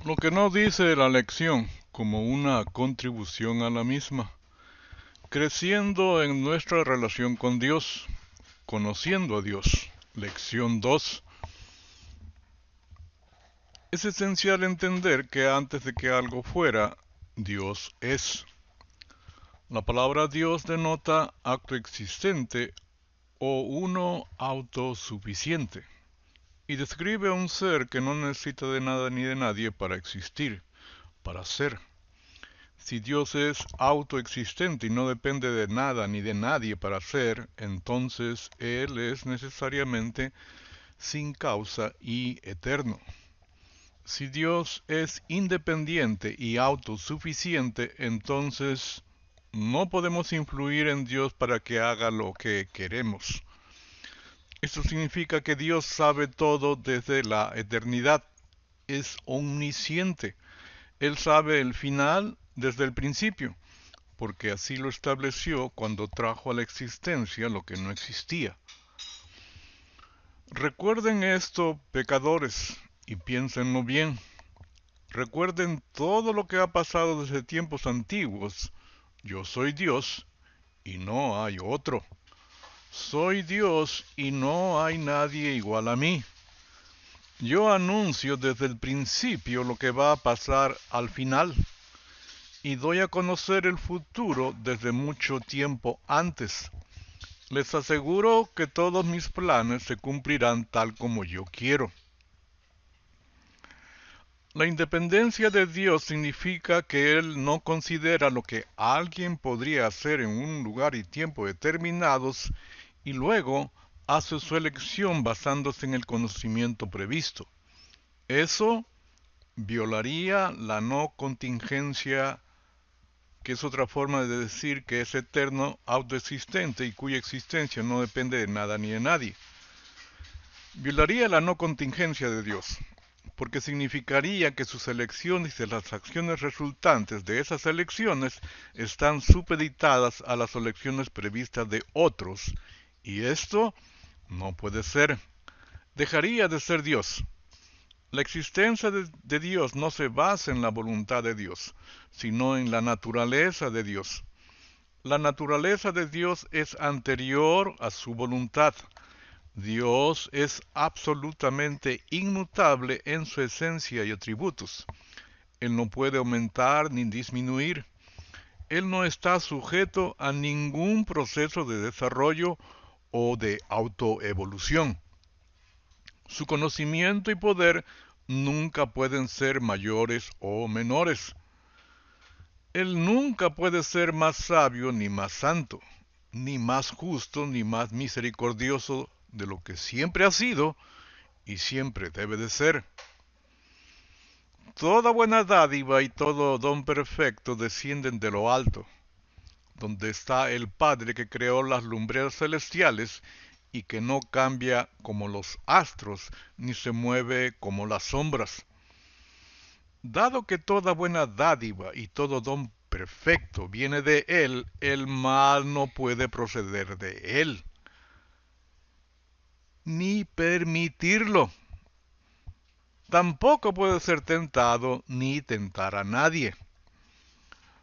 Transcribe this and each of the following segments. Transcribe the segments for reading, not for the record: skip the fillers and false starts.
Lo que no dice la lección como una contribución a la misma, creciendo en nuestra relación con Dios, conociendo a Dios. Lección 2. Es esencial entender que antes de que algo fuera, Dios es. La palabra Dios denota acto existente o uno autosuficiente, y describe a un ser que no necesita de nada ni de nadie para existir, para ser. Si Dios es autoexistente y no depende de nada ni de nadie para ser, entonces Él es necesariamente sin causa y eterno. Si Dios es independiente y autosuficiente, entonces no podemos influir en Dios para que haga lo que queremos. Esto significa que Dios sabe todo desde la eternidad. Es omnisciente. Él sabe el final desde el principio, porque así lo estableció cuando trajo a la existencia lo que no existía. Recuerden esto, pecadores, y piénsenlo bien. Recuerden todo lo que ha pasado desde tiempos antiguos. Yo soy Dios y no hay otro. Soy Dios y no hay nadie igual a mí. Yo anuncio desde el principio lo que va a pasar al final y doy a conocer el futuro desde mucho tiempo antes. Les aseguro que todos mis planes se cumplirán tal como yo quiero. La independencia de Dios significa que Él no considera lo que alguien podría hacer en un lugar y tiempo determinados y luego hace su elección basándose en el conocimiento previsto. Eso violaría la no contingencia, que es otra forma de decir que es eterno, autoexistente y cuya existencia no depende de nada ni de nadie. Violaría la no contingencia de Dios, porque significaría que sus elecciones y las acciones resultantes de esas elecciones están supeditadas a las elecciones previstas de otros, y esto no puede ser. Dejaría de ser Dios. La existencia de Dios no se basa en la voluntad de Dios, sino en la naturaleza de Dios. La naturaleza de Dios es anterior a su voluntad. Dios es absolutamente inmutable en su esencia y atributos. Él no puede aumentar ni disminuir. Él no está sujeto a ningún proceso de desarrollo o de autoevolución. Su conocimiento y poder nunca pueden ser mayores o menores. Él nunca puede ser más sabio ni más santo, ni más justo ni más misericordioso de lo que siempre ha sido y siempre debe de ser. Toda buena dádiva y todo don perfecto descienden de lo alto, donde está el Padre que creó las lumbreras celestiales y que no cambia como los astros, ni se mueve como las sombras. Dado que toda buena dádiva y todo don perfecto viene de Él, el mal no puede proceder de Él, ni permitirlo. Tampoco puede ser tentado ni tentar a nadie.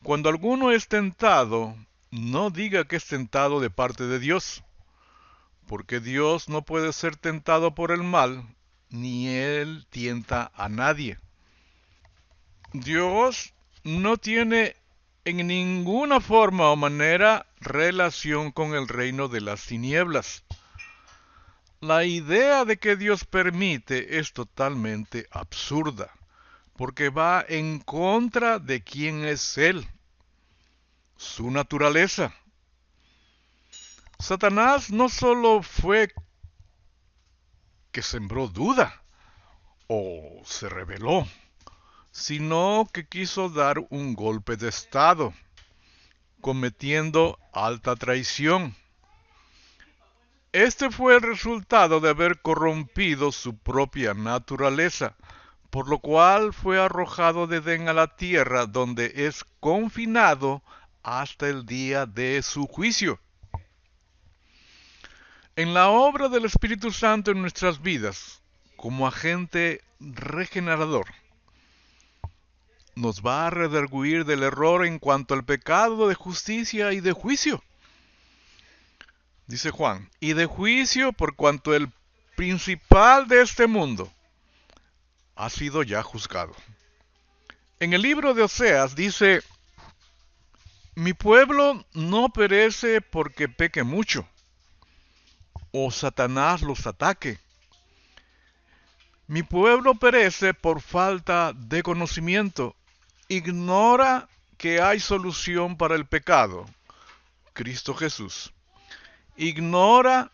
Cuando alguno es tentado, no diga que es tentado de parte de Dios, porque Dios no puede ser tentado por el mal, ni Él tienta a nadie. Dios no tiene en ninguna forma o manera relación con el reino de las tinieblas. La idea de que Dios permite es totalmente absurda, porque va en contra de quién es Él, su naturaleza. Satanás no solo fue que sembró duda o se rebeló, sino que quiso dar un golpe de estado, cometiendo alta traición. Este fue el resultado de haber corrompido su propia naturaleza, por lo cual fue arrojado de Edén a la tierra, donde es confinado hasta el día de su juicio. En la obra del Espíritu Santo en nuestras vidas, como agente regenerador, nos va a redarguir del error en cuanto al pecado de justicia y de juicio. Dice Juan, y de juicio por cuanto el principal de este mundo ha sido ya juzgado. En el libro de Oseas dice, mi pueblo no perece porque peque mucho, o Satanás los ataque. Mi pueblo perece por falta de conocimiento. Ignora que hay solución para el pecado, Cristo Jesús. Ignora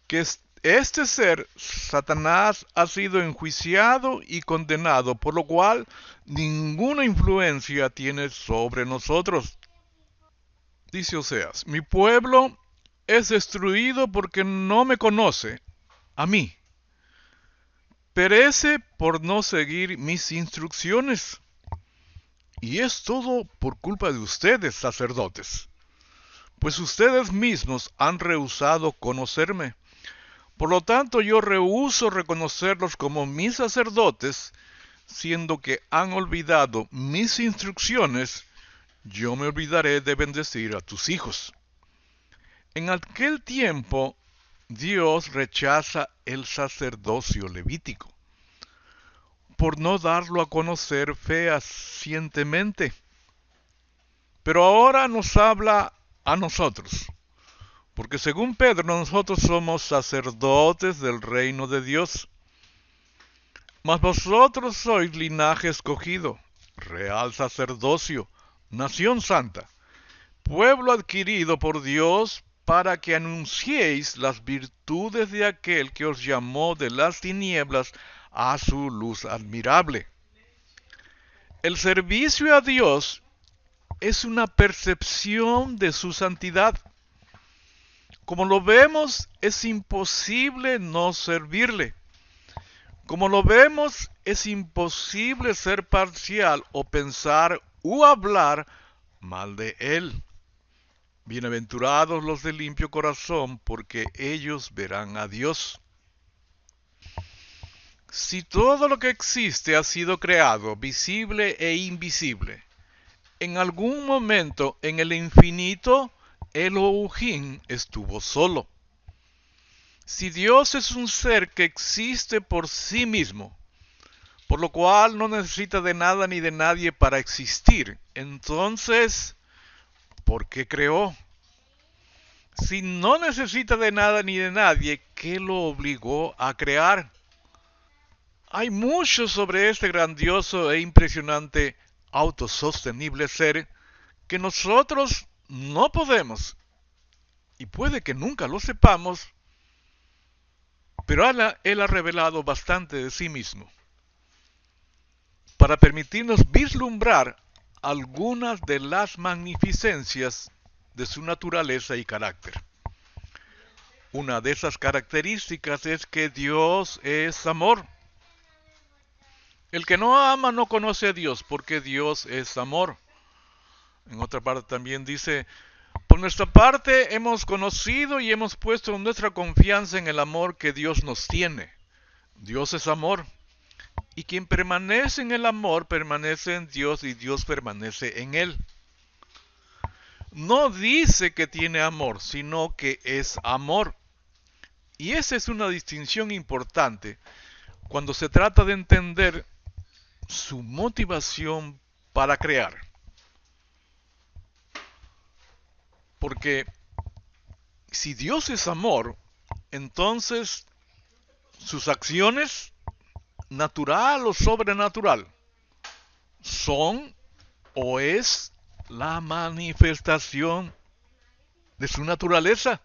que este ser, Satanás, ha sido enjuiciado y condenado, por lo cual ninguna influencia tiene sobre nosotros. Dice Oseas, mi pueblo es destruido porque no me conoce, a mí. Perece por no seguir mis instrucciones. Y es todo por culpa de ustedes, sacerdotes, pues ustedes mismos han rehusado conocerme. Por lo tanto, yo rehúso reconocerlos como mis sacerdotes, siendo que han olvidado mis instrucciones, yo me olvidaré de bendecir a tus hijos. En aquel tiempo, Dios rechaza el sacerdocio levítico, por no darlo a conocer fehacientemente. Pero ahora nos habla a nosotros, porque según Pedro nosotros somos sacerdotes del reino de Dios. Mas vosotros sois linaje escogido, real sacerdocio, nación santa, pueblo adquirido por Dios, para que anunciéis las virtudes de aquel que os llamó de las tinieblas a su luz admirable. El servicio a Dios es una percepción de su santidad. Como lo vemos, es imposible no servirle. Como lo vemos, es imposible ser parcial o pensar o hablar mal de él. Bienaventurados los de limpio corazón, porque ellos verán a Dios. Si todo lo que existe ha sido creado, visible e invisible, en algún momento en el infinito, Elohim estuvo solo. Si Dios es un ser que existe por sí mismo, por lo cual no necesita de nada ni de nadie para existir, entonces, ¿por qué creó? Si no necesita de nada ni de nadie, ¿qué lo obligó a crear? Hay mucho sobre este grandioso e impresionante autosostenible ser que nosotros no podemos, y puede que nunca lo sepamos, pero Él ha revelado bastante de sí mismo para permitirnos vislumbrar algunas de las magnificencias de su naturaleza y carácter. Una de esas características es que Dios es amor. El que no ama no conoce a Dios, porque Dios es amor. En otra parte también dice, por nuestra parte hemos conocido y hemos puesto nuestra confianza en el amor que Dios nos tiene. Dios es amor. Y quien permanece en el amor permanece en Dios y Dios permanece en él. No dice que tiene amor, sino que es amor. Y esa es una distinción importante cuando se trata de entender su motivación para crear. Porque si Dios es amor, entonces sus acciones, natural o sobrenatural, son o es la manifestación de su naturaleza,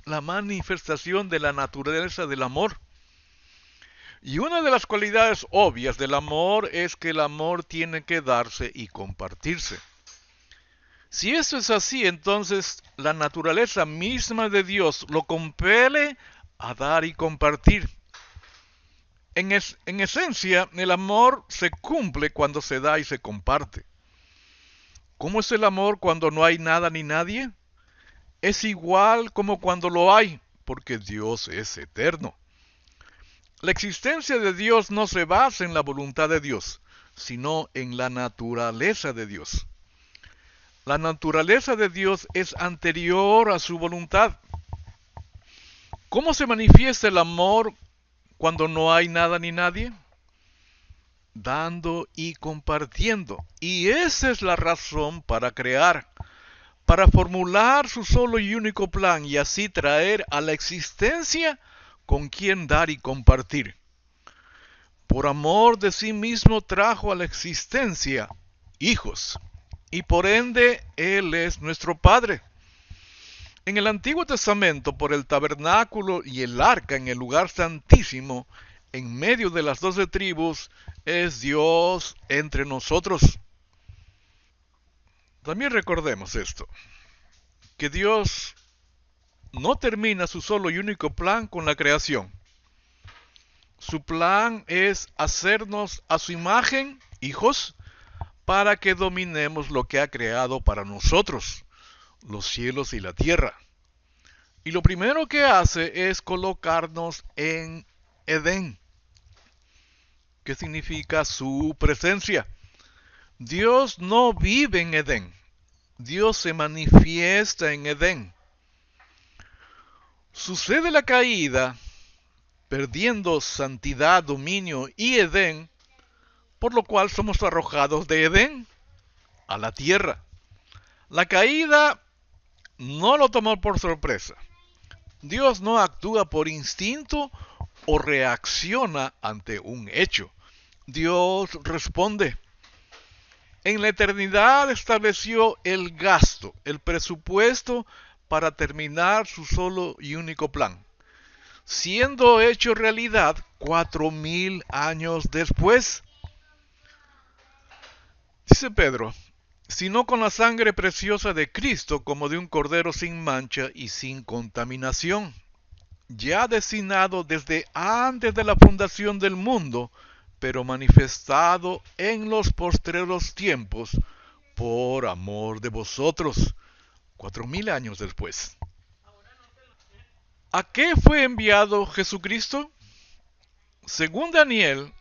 la manifestación de la naturaleza del amor. Y una de las cualidades obvias del amor es que el amor tiene que darse y compartirse. Si eso es así, entonces la naturaleza misma de Dios lo compele a dar y compartir. En esencia, el amor se cumple cuando se da y se comparte. ¿Cómo es el amor cuando no hay nada ni nadie? Es igual como cuando lo hay, porque Dios es eterno. La existencia de Dios no se basa en la voluntad de Dios, sino en la naturaleza de Dios. La naturaleza de Dios es anterior a su voluntad. ¿Cómo se manifiesta el amor cuando no hay nada ni nadie? Dando y compartiendo. Y esa es la razón para crear, para formular su solo y único plan y así traer a la existencia con quien dar y compartir. Por amor de sí mismo trajo a la existencia hijos, y por ende Él es nuestro Padre. En el Antiguo Testamento, por el tabernáculo y el arca en el lugar santísimo, en medio de las 12 tribus, es Dios entre nosotros. También recordemos esto, que Dios no termina su solo y único plan con la creación. Su plan es hacernos a su imagen, hijos, para que dominemos lo que ha creado para nosotros, los cielos y la tierra. Y lo primero que hace es colocarnos en Edén, que significa su presencia. Dios no vive en Edén, Dios se manifiesta en Edén. Sucede la caída, perdiendo santidad, dominio y Edén, por lo cual somos arrojados de Edén a la tierra. La caída no lo tomó por sorpresa. Dios no actúa por instinto o reacciona ante un hecho. Dios responde. En la eternidad estableció el gasto, el presupuesto para terminar su solo y único plan, siendo hecho realidad 4000 años después. Dice Pedro, sino con la sangre preciosa de Cristo como de un cordero sin mancha y sin contaminación, ya destinado desde antes de la fundación del mundo, pero manifestado en los postreros tiempos por amor de vosotros, 4000 años después. ¿A qué fue enviado Jesucristo? Según Daniel,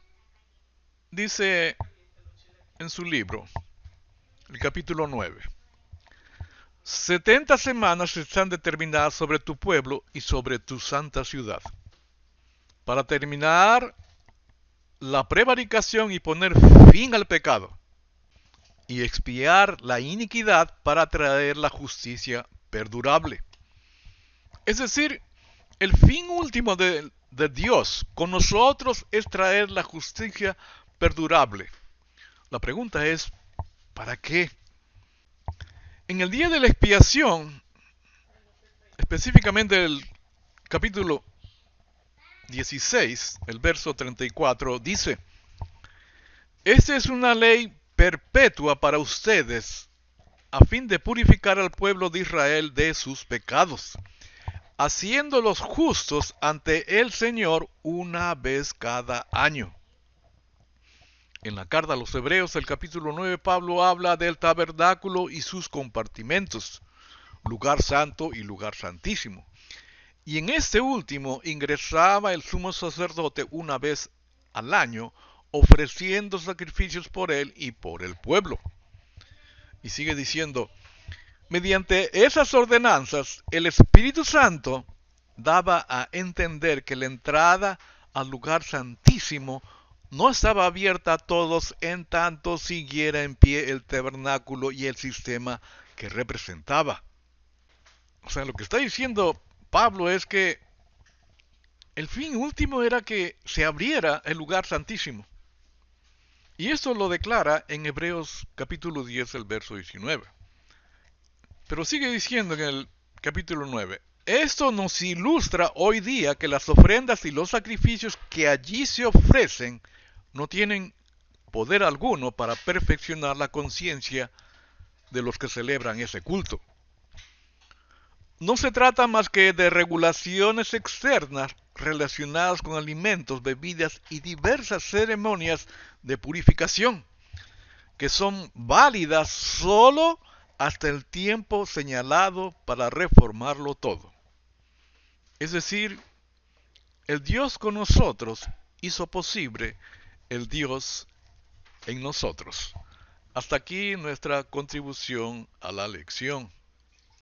dice en su libro, el capítulo 9, 70 semanas están determinadas sobre tu pueblo y sobre tu santa ciudad, para terminar la prevaricación y poner fin al pecado, y expiar la iniquidad para traer la justicia perdurable. Es decir, el fin último de Dios con nosotros es traer la justicia perdurable. La pregunta es, ¿para qué? En el día de la expiación, específicamente el capítulo 16, el verso 34, dice, esta es una ley perpetua para ustedes, a fin de purificar al pueblo de Israel de sus pecados, haciéndolos justos ante el Señor una vez cada año. En la carta a los Hebreos, el capítulo 9, Pablo habla del tabernáculo y sus compartimentos, lugar santo y lugar santísimo. Y en este último ingresaba el sumo sacerdote una vez al año, ofreciendo sacrificios por él y por el pueblo. Y sigue diciendo, mediante esas ordenanzas, el Espíritu Santo daba a entender que la entrada al lugar santísimo no estaba abierta a todos en tanto siguiera en pie el tabernáculo y el sistema que representaba. O sea, lo que está diciendo Pablo es que el fin último era que se abriera el lugar santísimo. Y esto lo declara en Hebreos capítulo 10, el verso 19. Pero sigue diciendo en el capítulo 9, esto nos ilustra hoy día que las ofrendas y los sacrificios que allí se ofrecen no tienen poder alguno para perfeccionar la conciencia de los que celebran ese culto. No se trata más que de regulaciones externas relacionadas con alimentos, bebidas y diversas ceremonias de purificación, que son válidas solo hasta el tiempo señalado para reformarlo todo. Es decir, el Dios con nosotros hizo posible el Dios en nosotros. Hasta aquí nuestra contribución a la lección.